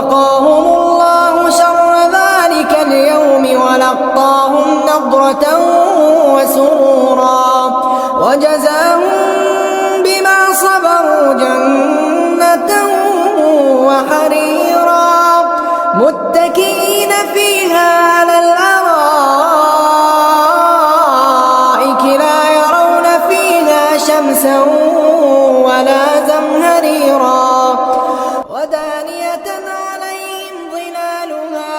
فوقاهم الله شر ذلك اليوم ولقاهم نضرة وسرورا وجزاهم بما صبروا جنة وحريرا متكئين فيها على الأرائك لا يرون فيها شمسا ولا زمهريرا ودانية عليهم ظلالها